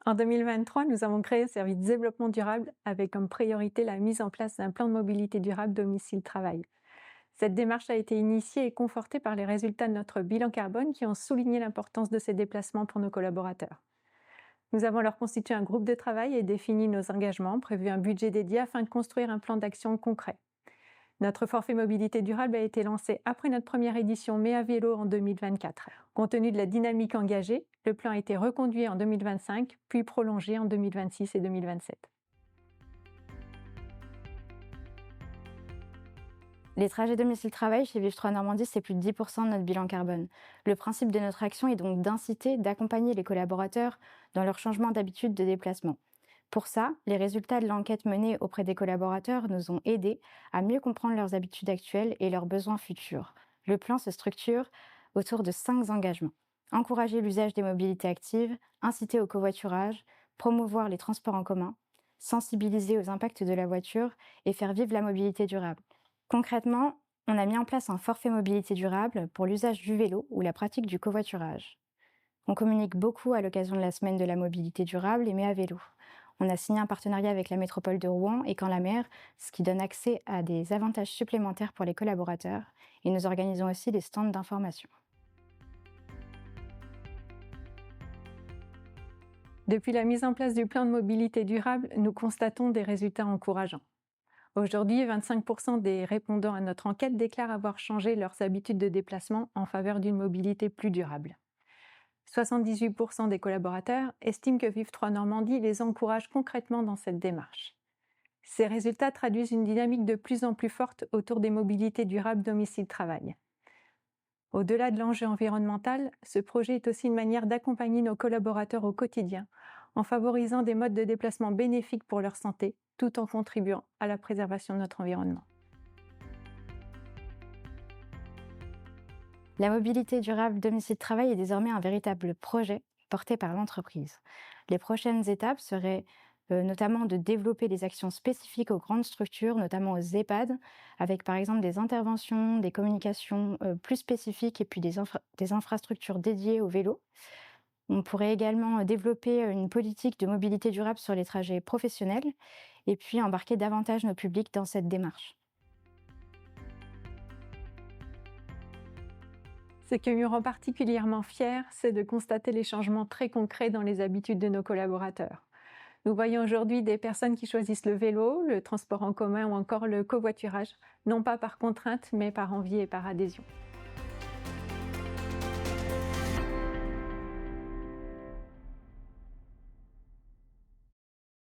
En 2023, nous avons créé un service développement durable avec comme priorité la mise en place d'un plan de mobilité durable domicile-travail. Cette démarche a été initiée et confortée par les résultats de notre bilan carbone qui ont souligné l'importance de ces déplacements pour nos collaborateurs. Nous avons alors constitué un groupe de travail et défini nos engagements, prévu un budget dédié afin de construire un plan d'action concret. Notre forfait mobilité durable a été lancé après notre première édition Mais à vélo en 2024. Compte tenu de la dynamique engagée, le plan a été reconduit en 2025, puis prolongé en 2026 et 2027. Les trajets domicile-travail chez Vive 3 Normandie, c'est plus de 10% de notre bilan carbone. Le principe de notre action est donc d'inciter, d'accompagner les collaborateurs dans leur changement d'habitude de déplacement. Pour ça, les résultats de l'enquête menée auprès des collaborateurs nous ont aidés à mieux comprendre leurs habitudes actuelles et leurs besoins futurs. Le plan se structure autour de 5 engagements. Encourager l'usage des mobilités actives, inciter au covoiturage, promouvoir les transports en commun, sensibiliser aux impacts de la voiture et faire vivre la mobilité durable. Concrètement, on a mis en place un forfait mobilité durable pour l'usage du vélo ou la pratique du covoiturage. On communique beaucoup à l'occasion de la semaine de la mobilité durable et met à vélo. On a signé un partenariat avec la métropole de Rouen et Camp la Mer, ce qui donne accès à des avantages supplémentaires pour les collaborateurs. Et nous organisons aussi des stands d'information. Depuis la mise en place du plan de mobilité durable, nous constatons des résultats encourageants. Aujourd'hui, 25% des répondants à notre enquête déclarent avoir changé leurs habitudes de déplacement en faveur d'une mobilité plus durable. 78% des collaborateurs estiment que Vive 3 Normandie les encourage concrètement dans cette démarche. Ces résultats traduisent une dynamique de plus en plus forte autour des mobilités durables domicile-travail. Au-delà de l'enjeu environnemental, ce projet est aussi une manière d'accompagner nos collaborateurs au quotidien, en favorisant des modes de déplacement bénéfiques pour leur santé, tout en contribuant à la préservation de notre environnement. La mobilité durable domicile-travail est désormais un véritable projet porté par l'entreprise. Les prochaines étapes seraient notamment de développer des actions spécifiques aux grandes structures, notamment aux EHPAD, avec par exemple des interventions, des communications plus spécifiques et puis des infrastructures dédiées au vélo. On pourrait également développer une politique de mobilité durable sur les trajets professionnels et puis embarquer davantage nos publics dans cette démarche. Ce qui me rend particulièrement fière, c'est de constater les changements très concrets dans les habitudes de nos collaborateurs. Nous voyons aujourd'hui des personnes qui choisissent le vélo, le transport en commun ou encore le covoiturage, non pas par contrainte, mais par envie et par adhésion.